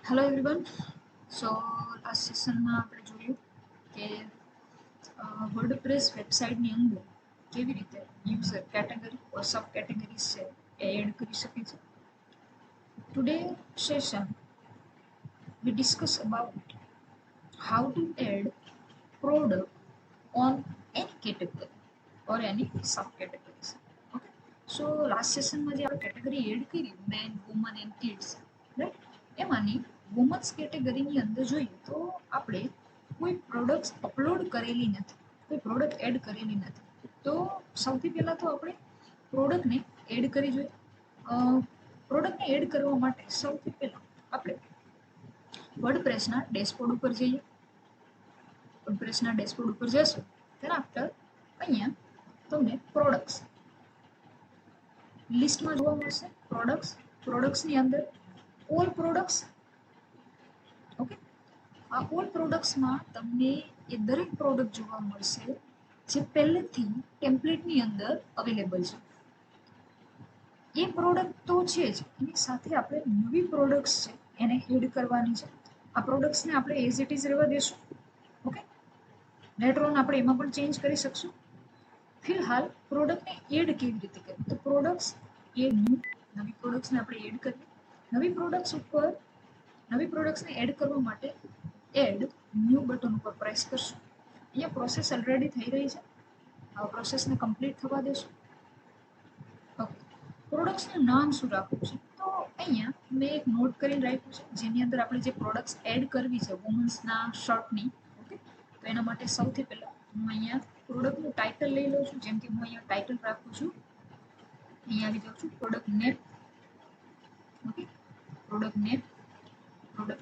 Hello everyone. સો last સેશનમાં આપણે જોયું કે વર્ડપ્રેસ વેબસાઇટની અંદર કેવી રીતે યુઝર કેટેગરી ઓર સબ કેટેગરીઝ છે એ એડ કરી શકે છે. Today session we discuss about how to add product on any category or any subcategories. Okay. So last સેશનમાં જે આપણે કેટેગરી એડ કરી man woman and kids, right, એમાંની વુમન્સ કેટેગરીની અંદર જોઈએ તો આપણે કોઈ પ્રોડક્ટ્સ અપલોડ કરેલી નથી, કોઈ પ્રોડક્ટ એડ કરેલી નથી. તો સૌથી પહેલાં તો આપણે પ્રોડક્ટને એડ કરી જોઈએ. પ્રોડક્ટને એડ કરવા માટે સૌથી પહેલાં આપણે વર્ડપ્રેસના ડેશબોર્ડ ઉપર જઈએ. વર્ડપ્રેસના ડેશબોર્ડ ઉપર જશું તેના આફ્ટર અહીંયા તમને પ્રોડક્ટ્સ લિસ્ટમાં જોવા મળશે. પ્રોડક્ટ્સની અંદર ઓલ પ્રોડક્ટ્સ. ઓકે, આ ઓલ પ્રોડક્ટ્સમાં તમને એ દરેક પ્રોડક્ટ જોવા મળશે જે પહેલેથી ટેમ્પલેટની અંદર અવેલેબલ છે. એ પ્રોડક્ટ તો છે જ, એની સાથે આપણે નવી પ્રોડક્ટ્સ છે એને એડ કરવાની છે. આ પ્રોડક્ટ્સને આપણે એઝ ઇટ ઇઝ રહેવા દેશું. ઓકે, લેટર ઓન આપણે એમાં પણ ચેન્જ કરી શકશું. ફિલહાલ પ્રોડક્ટને એડ કેવી રીતે કરવી, તો પ્રોડક્ટ્સ એડ નવી પ્રોડક્ટ્સને આપણે એડ કરીએ. નવી પ્રોડક્ટ્સને એડ કરવા માટે એડ ન્યૂ બટન ઉપર પ્રેસ કરશું. અહીંયા પ્રોસેસ ઓલરેડી થઈ રહી છે, આ પ્રોસેસને કમ્પ્લીટ થવા દેશું. ઓકે, પ્રોડક્ટ્સનું નામ શું રાખવું છે, તો અહીંયા મેં એક નોટ કરીને રાખ્યું છે જેની અંદર આપણે જે પ્રોડક્ટ્સ એડ કરવી છે વુમન્સના શર્ટની. ઓકે, તો એના માટે સૌથી પહેલાં હું અહીંયા પ્રોડક્ટનું ટાઇટલ લઈ લઉં છું. જેમ કે હું અહીંયા ટાઇટલ રાખું છું, અહીંયા આવી જાઉં છું પ્રોડક્ટ નેમ. ઓકે, પ્રોડક્ટ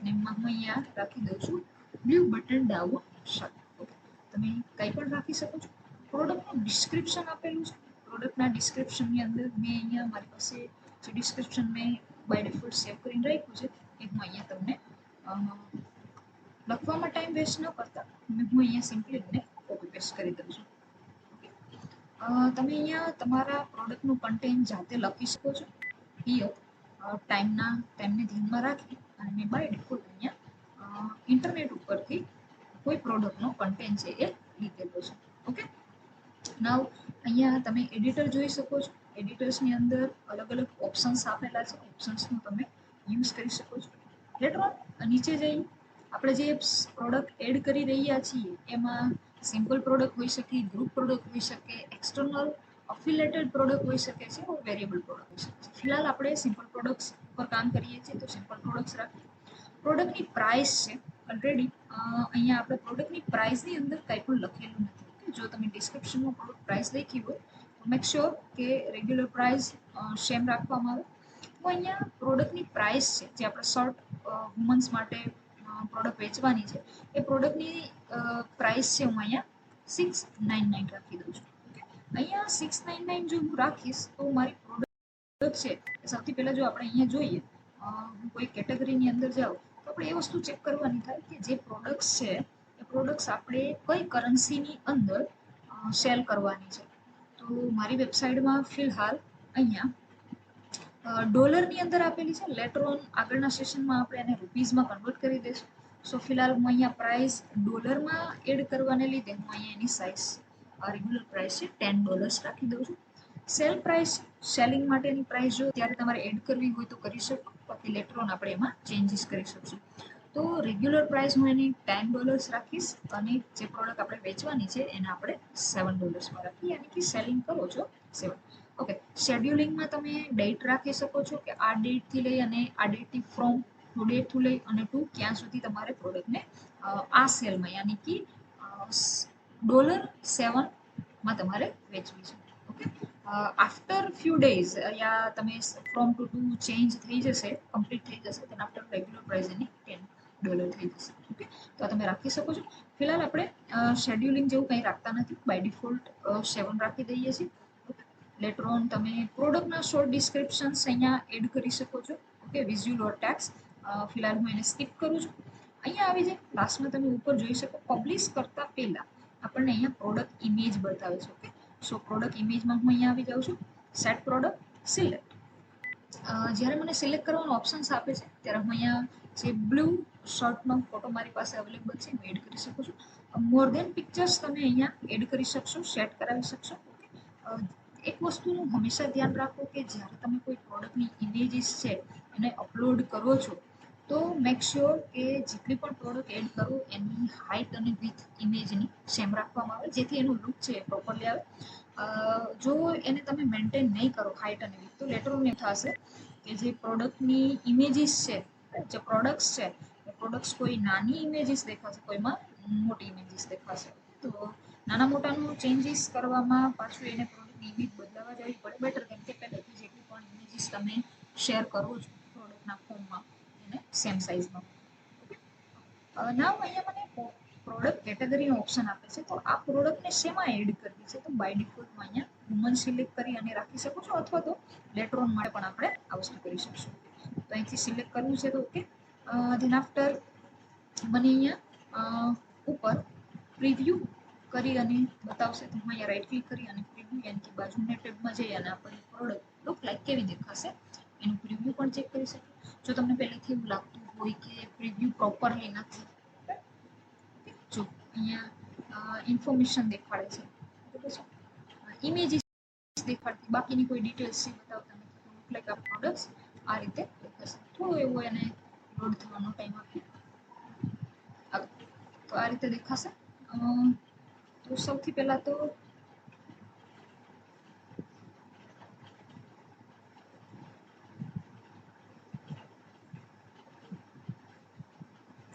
નેમમાં હું અહીંયા રાખી દઉં છું blue button down shirt. Okay, તમે કંઈ પણ રાખી શકો છો. પ્રોડક્ટનું ડિસ્ક્રિપ્શન આપેલું છે. પ્રોડક્ટના ડિસ્ક્રિપ્શનની અંદર મેં અહીંયા મારી પાસે જે ડિસ્ક્રિપ્શન મેં બાય ડિફોલ્ટ સેવ કરીને રાખ્યું છે એ હું અહીંયા તમને લખવામાં ટાઈમ વેસ્ટ ન કરતા હું અહીંયા સિમ્પલી એને કોપી પેસ્ટ કરી દઉં છું. તમે અહીંયા તમારા પ્રોડક્ટનું કન્ટેન્ટ જાતે લખી શકો છો. ટાઈમને ધ્યાનમાં રાખી અને મેં બાય ડિફોલ્ટ અહીંયા ઇન્ટરનેટ ઉપરથી કોઈ પ્રોડક્ટનો કન્ટેન્ટ છે એ લીધેલો છે. ઓકે, નાવ અહીંયા તમે એડિટર જોઈ શકો છો. એડિટર્સની અંદર અલગ અલગ ઓપ્શન્સ આપેલા છે, ઓપ્શન્સનો તમે યુઝ કરી શકો છો. લેટર ઓન નીચે જઈ આપણે જે પ્રોડક્ટ એડ કરી રહ્યા છીએ એમાં સિમ્પલ પ્રોડક્ટ હોઈ શકે, ગ્રુપ પ્રોડક્ટ હોઈ શકે, એક્સટર્નલ અફિલેટેડ પ્રોડક્ટ હોઈ શકે છે, વેરિયેબલ પ્રોડક્ટ હોઈ શકે છે. ફિલહાલ આપણે સિમ્પલ પ્રોડક્ટ્સ પર કામ કરીએ છીએ તો સિમ્પલ પ્રોડક્ટ્સ રાખીએ. પ્રોડક્ટની પ્રાઇસ છે ઓલરેડી અહીંયા આપણે પ્રોડક્ટની પ્રાઇસની અંદર કંઈ પણ લખેલું નથી. જો તમે ડિસ્ક્રિપ્શનમાં પ્રોડક્ટ પ્રાઇસ લખી હોય તો મેક શ્યોર કે રેગ્યુલર પ્રાઇસ સેમ રાખવામાં આવે. તો અહીંયા પ્રોડક્ટની પ્રાઇસ છે જે આપણે શર્ટ વુમન્સ માટે પ્રોડક્ટ વેચવાની છે એ પ્રોડક્ટની પ્રાઇસ છે હું અહીંયા 699 રાખી દઉં છું. અહીંયા 699 જો હું રાખીશ તો મારી પ્રોડક્ટ છે સૌથી પહેલાં જો આપણે અહીંયા જોઈએ હું કોઈ કેટેગરીની અંદર જાઉં તો આપણે એ વસ્તુ ચેક કરવાની થાય કે જે પ્રોડક્ટ્સ છે એ પ્રોડક્ટ્સ આપણે કઈ કરન્સીની અંદર સેલ કરવાની છે. તો મારી વેબસાઇટમાં ફિલહાલ અહીંયા ડોલરની અંદર આપેલી છે. લેટર ઓન આગળના સેશનમાં આપણે એને રૂપીઝમાં કન્વર્ટ કરી દઈશું. સો ફિલહાલ હું અહીંયા પ્રાઇસ ડોલરમાં એડ કરવાને લીધે હું અહીંયા એની સાઇઝ રેગ્યુલર પ્રાઇસ છે $10 રાખી દઉં છું. સેલ પ્રાઇસ, સેલિંગ માટેની પ્રાઇસ જો ત્યારે તમારે એડ કરવી હોય તો કરી શકો, બાકી લેટર ઓન આપણે એમાં ચેન્જીસ કરી શકશું. તો રેગ્યુલર પ્રાઇસ હું એની $10 રાખીશ અને જે પ્રોડક્ટ આપણે વેચવાની છે એને આપણે $7 રાખીએ, યાની કે સેલિંગ કરો છો 7. ઓકે, શેડ્યુલિંગમાં તમે ડેટ રાખી શકો છો કે આ ડેટથી લઈ અને આ ડેટથી ફ્રોમ ટુ ડેટથી લઈ અને ટુ ક્યાં સુધી તમારે પ્રોડક્ટને આ સેલમાં યાની કે $7 તમારે વેચવી છે. ઓકે, આફ્ટર ફ્યુ ડેઝ યા તમે ફ્રોમ ટુ ચેન્જ થઈ જશે, કમ્પ્લીટ થઈ જશે, then આફ્ટર રેગ્યુલર પ્રાઇસ એની $10 થઈ જશે. ઓકે, તો આ તમે રાખી શકો છો. ફિલહાલ આપણે શેડ્યુલિંગ જેવું કંઈ રાખતા નથી, બાય ડિફોલ્ટ 7 રાખી દઈએ છીએ. લેટર ઓન તમે પ્રોડક્ટના શોર્ટ ડિસ્ક્રિપ્શન્સ અહીંયા એડ કરી શકો છો. ઓકે, વિઝ્યુઅલ ઓર ટેક્સ્ટ. ફિલહાલ હું એને સ્કીપ કરું છું. અહીંયા આવી જાય લાસ્ટમાં તમે ઉપર જોઈ શકો પબ્લિશ કરતા પહેલા આપણને અહીંયા પ્રોડક્ટ ઇમેજ બતાવે છે. ઓકે, સો પ્રોડક્ટ ઇમેજમાં હું અહીંયા આવી જાઉં છું, સેટ પ્રોડક્ટ સિલેક્ટ. જ્યારે મને સિલેક્ટ કરવાનો ઓપ્શન્સ આપે છે ત્યારે હું અહીંયા જે બ્લુ શર્ટનો ફોટો મારી પાસે અવેલેબલ છે હું એડ કરી શકું છું. મોર દેન પિક્ચર્સ તમે અહીંયા એડ કરી શકશો, સેટ કરાવી શકશો. એક વસ્તુનું હંમેશા ધ્યાન રાખો કે જ્યારે તમે કોઈ પ્રોડક્ટની ઇમેજીસ છે એને અપલોડ કરો છો તો મેક શ્યોર કે જેટલી પણ પ્રોડક્ટ એડ કરો એની હાઇટ અને વિથ ઇમેજની સેમ રાખવામાં આવે જેથી એનું લુક છે એ પ્રોપરલી આવે. જો એને તમે મેન્ટેન નહીં કરો હાઇટ અને વિથ તો લેટર ઓન એ થશે કે જે પ્રોડક્ટની ઇમેજીસ છે, જે પ્રોડક્ટ્સ છે એ પ્રોડક્ટ્સ કોઈ નાની ઇમેજીસ દેખાશે, કોઈમાં મોટી ઇમેજીસ દેખાશે. તો નાના મોટાનું ચેન્જીસ કરવામાં પાછું એને પ્રોડક્ટની ઇમેજ બદલાવા જવી પડે બેટર, કેમ કે પહેલેથી જેટલી પણ ઇમેજીસ તમે શેર કરો છો પ્રોડક્ટના ફોર્મમાં એને સેમ સાઇઝમાં. નાવ અહીંયા મને પ્રોડક્ટ કેટેગરીનો ઓપ્શન આપે છે તો આ પ્રોડક્ટને શેમાં એડ કરવી છે તો બાય ડિફોલ્ટમાં અહીંયા વુમન સિલેક્ટ કરી અને રાખી શકો છો અથવા તો લેટર ઓન માટે પણ આપણે આ વસ્તુ કરી શકશું. તો અહીંથી સિલેક્ટ કરવું છે તો ઓકે. ધેન આફ્ટર મને અહીંયા ઉપર પ્રિવ્યૂ કરી અને બતાવશે તો હું અહીંયા રાઈટ ક્લિક કરી અને પ્રિવ્યૂ એની બાજુના ટેબમાં જઈ અને આપણી પ્રોડક્ટ લુક લાઈક કેવી દેખાશે એનું પ્રિવ્યૂ પણ ચેક કરી શકીએ. જો તમને પહેલેથી એવું લાગતું હોય કે પ્રિવ્યૂ પ્રોપરલી નથી, જો અહીંયા ઇન્ફોર્મેશન દેખાડે છે બરાબર છે, ઇમેજીસ દેખાડતી બાકીની કોઈ ડિટેલ્સ છે બતાવતા નથી, તો લુક લાઈક આ પ્રોડક્ટ્સ આ રીતે દેખાશે. થોડો એવો એને લોડ થવાનો ટાઈમ આપીએ તો આ રીતે દેખાશે. તો સૌથી પહેલા તો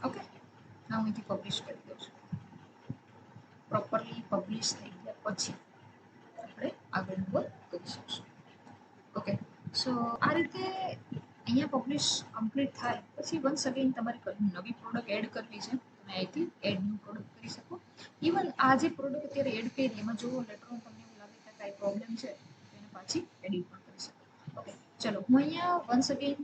ઓકે હું અહીંથી પબ્લિશ કરી દઉં છું. પ્રોપરલી પબ્લિશ થઈ ગયા પછી આપણે આગળનું વર્ક કરી શકશું. ઓકે, સો આ રીતે અહીંયા પબ્લિશ કમ્પ્લીટ થાય પછી વન્સ અગેન તમારે કોઈ નવી પ્રોડક્ટ એડ કરવી છે તમે અહીંથી એડ ન્યૂ પ્રોડક્ટ કરી શકો. ઇવન આ જે પ્રોડક્ટ અત્યારે એડ કરી એમાં જો લેટર ઓન તમને એવું લાગે કે કાંઈ પ્રોબ્લેમ છે તો એને પાછી એડિટ પણ કરી શકો. ઓકે, ચલો હું અહીંયા વન્સ અગેન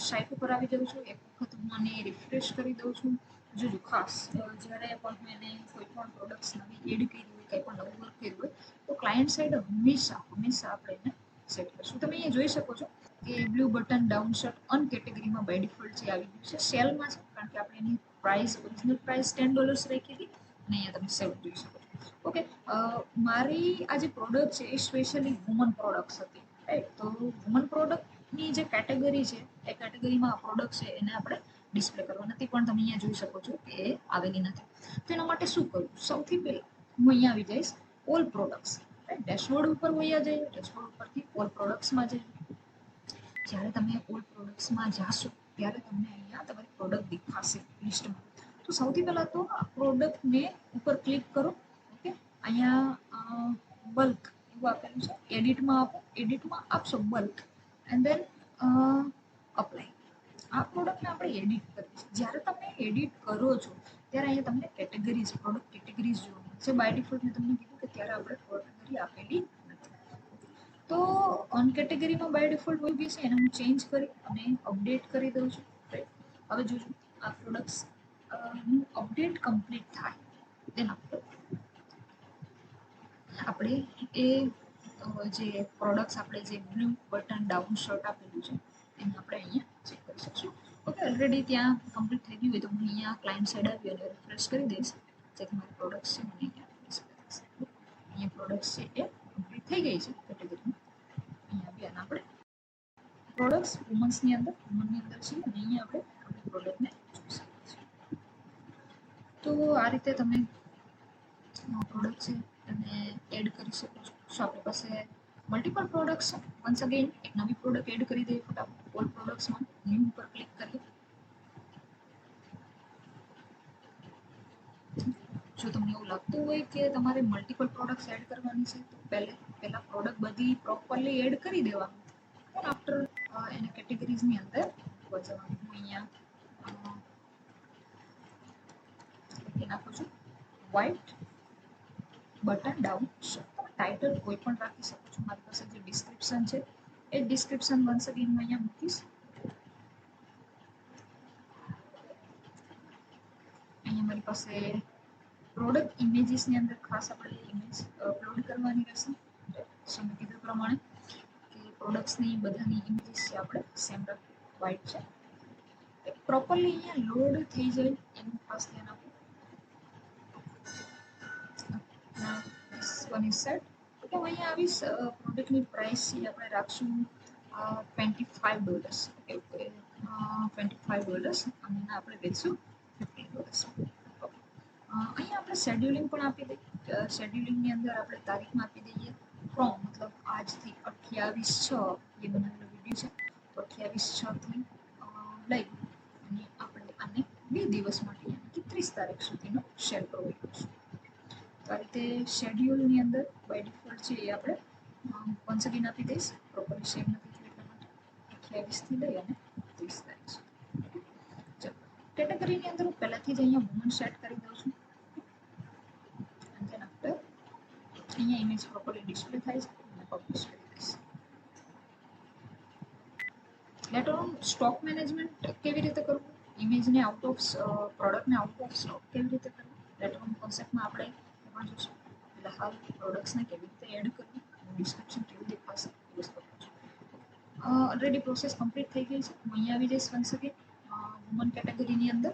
સાઇટ ઉપર આવી જાઉં છું. એક વખત હું આને રિફ્રેશ કરી દઉં છું. જોજો ખાસ જ્યારે પણ હું એને કોઈ પણ પ્રોડક્ટ્સ નવી એડ કરી હોય, કંઈ પણ નવું વર્ક કર્યું હોય તો ક્લાયન્ટ સાઈડ હંમેશા હંમેશા આપણે એને સેટ કરશું. તમે અહીંયા જોઈ શકો છો કે બ્લુ બટન ડાઉન શર્ટ અન કેટેગરીમાં બાય ડિફોલ્ટ જે આવી ગયું છે સેલમાં છે, કારણ કે આપણે એની પ્રાઇસ ઓરિજિનલ પ્રાઇસ $10 રાખી હતી અને અહીંયા તમે સેલ જોઈ શકો છો. ઓકે, મારી આ જે પ્રોડક્ટ છે એ સ્પેશિયલી વુમન પ્રોડક્ટ્સ હતી, રાઈટ. તો વુમન પ્રોડક્ટની જે કેટેગરી છે એ કેટેગરીમાં આ પ્રોડક્ટ છે એને આપણે ડિસ્પ્લે કરવા નથી, પણ તમે અહીંયા જોઈ શકો છો કે એ આવેલી નથી. તો એના માટે શું કરવું? સૌથી પહેલાં હું અહીંયા આવી જઈશ ઓલ પ્રોડક્ટ્સ, રાઈટ. ડેશબોર્ડ ઉપર વયા જઈએ, ડેશબોર્ડ ઉપરથી ઓલ પ્રોડક્ટ્સમાં જઈએ. જ્યારે તમે ઓલ પ્રોડક્ટ્સમાં જાશો ત્યારે તમને અહીંયા તમારી પ્રોડક્ટ દેખાશે લિસ્ટમાં. તો સૌથી પહેલાં તો આ પ્રોડક્ટને ઉપર ક્લિક કરો. ઓકે, અહીંયા બલ્ક એવું આપેલું છે, એડિટમાં આપો, એડિટમાં આપશો બલ્ક એન્ડ દેન અપ્લાય. આ પ્રોડક્ટને આપણે એડિટ કરીએ છીએ. જ્યારે તમે એડિટ કરો છો ત્યારે અહીંયા તમને કેટેગરીઝ, પ્રોડક્ટ કેટેગરીઝ જોવા મળશે. બાય ડિફોલ્ટ મેં તમને કીધું કે ત્યારે આપણે કેટેગરી આપેલી નથી. તો ઓન કેટેગરીમાં બાય ડિફોલ્ટ હોય બી છે એને હું ચેન્જ કરી અને અપડેટ કરી દઉં છું. હવે જોજો આ પ્રોડક્ટ્સ નું અપડેટ કમ્પ્લીટ થાય દેન આપણે એ જે પ્રોડક્ટ્સ આપણે જે બ્લુ બટન ડાઉન શર્ટ આપેલું છે એને આપણે અહીંયા ચેક કરી શકશું. ઓકે, ઓલરેડી ત્યાં કમ્પ્લીટ થઈ ગયું હોય તો હું અહીંયા ક્લાયન્ટ સાઈડ આવી અને રિફ્રેશ કરી દઈશ જેથી મારી પ્રોડક્ટ્સ છે મને અહીંયા ડિસ્પ્લે થશે. અહીંયા પ્રોડક્ટ્સ છે એ કમ્પ્લીટ થઈ ગઈ છે કેટેગરીમાં. અહીંયા બી આપણે પ્રોડક્ટ્સ વુમન્સની અંદર વુમનની અંદર છે અને અહીંયા આપણે આપણી પ્રોડક્ટને જોઈ શકીએ છીએ. તો આ રીતે તમે પ્રોડક્ટ છે તમે એડ કરી શકો છો. સો આપણી પાસે મલ્ટિપલ પ્રોડક્ટ્સ છે. વન્સ અગેન એક નવી પ્રોડક્ટ એડ કરી દઈએ ફટાફટ. ઓલ પ્રોડક્ટ્સમાં ન્યૂ ઉપર ક્લિક કરીએ. જો તમને એવું લાગતું હોય કે તમારે મલ્ટિપલ પ્રોડક્ટ્સ એડ કરવાની છે તો પહેલા પ્રોડક્ટ બધી પ્રોપરલી એડ કરી દેવાનું. પણ આફ્ટર એને કેટેગરીઝની અંદર જવાનું. હું અહીંયા લખી નાખું છું white button down shirt. Title કોઈ પણ રાખી શકો છો. મારી પાસે જે ડિસ્ક્રિપ્શન છે એ ડિસ્ક્રિપ્શન વન્સ અગેન હું અહીંયા મૂકીશ. અહીંયા મારી પાસે પ્રોડક્ટ ઇમેજીસની અંદર ખાસ આપણે ઇમેજ અપલોડ કરવાની રહેશે. સો મેં કીધું પ્રમાણે કે પ્રોડક્ટ્સની બધાની ઇમેજીસ છે આપણે સેમ રાખી, વ્હાઇટ છે. પ્રોપરલી અહીંયા લોડ થઈ જાય એનું ખાસ ધ્યાન આપો. One is set. તો અહીંયા આવીશ, પ્રોડક્ટની પ્રાઇસ છે આપણે રાખશું $25. ઓકે, $25 અને આપણે વેચશું $15. અહીંયા આપણે શેડ્યુલિંગ પણ આપી દઈએ. શેડ્યુલિંગની અંદર આપણે તારીખમાં આપી દઈએ ફ્રોમ, મતલબ આજથી 28/6 એ બનાવેલો વિડીયો છે, તો 28/6 થી લઈ અને આપણે આને 2 દિવસ માટે યાની કે 30 તારીખ સુધીનો શેર પ્રોવાઈડ કરશું. તો આ રીતે શેડ્યુલની અંદર બાય ડિફોલ્ટ છે એ આપણે વન્સ અગેન આપી દઈશ, પ્રોપરલી સેવ નથી થયું એટલા માટે. 28 થી લઈ અને 30 તારીખ સુધી. ચલો, કેટેગરીની અંદર હું પહેલાથી જ અહીંયા વુમન સેટ કરી દઉં છું. and then after અહીંયા ઇમેજ પ્રોપરલી ડિસ્પ્લે થાય છે અને પબ્લિશ કરી દઈશ. લેટર ઓન સ્ટોક મેનેજમેન્ટ કેવી રીતે કરવું, ઇમેજને આઉટ ઓફ પ્રોડક્ટને આઉટ ઓફ સ્ટોક કેવી રીતે કરવું, લેટર ઓન કોન્સેપ્ટમાં આપણે એમાં જોશું. એટલે હાલ પ્રોડક્ટ્સને કેવી રીતે એડ કરવું, ડિસ્ક્રિપ્શન કેવું દેખાશે એ વસ્તુ જોશું. ઓલરેડી પ્રોસેસ કમ્પ્લીટ થઈ ગઈ છે. હું અહીંયા આવી જઈશ વન્સ અગેન વુમન કેટેગરીની અંદર.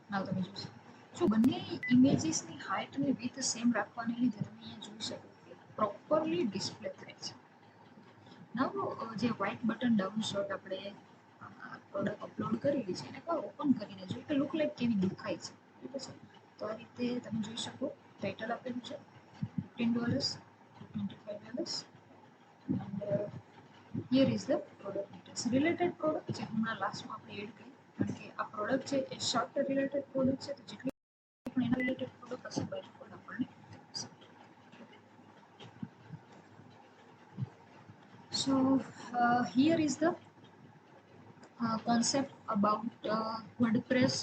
નાવ તમે જોશો જો બંને ઇમેજીસની હાઇટ અને વિડ્થ સેમ રાખવાને લીધે તમે અહીંયા જોઈ શકો કે પ્રોપરલી ડિસ્પ્લે થાય છે. નાવ જે વ્હાઇટ બટન ડાઉન શોટ આપણે પ્રોડક્ટ અપલોડ કરેલી છે એને ઓપન કરીને જોઈએ કે લુક લાઈક કેવી દેખાય છે, બરાબર છે. તો આ રીતે તમે જોઈ શકો ટાઇટલ આપેલું છે $15, $25 and here is the product details. Related product જે હમણાં લાસ્ટમાં આપણે એડ કરી, કારણ કે આ પ્રોડક્ટ છે એ શોર્ટ રિલેટેડ પ્રોડક્ટ છે, તો જેટલી પણ એના રિલેટેડ પ્રોડક્ટ હશે બાય ડિફોલ્ટ આપણને દેખાશે. So here is the concept about WordPress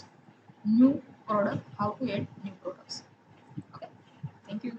new product, how to add new products. Okay, thank you.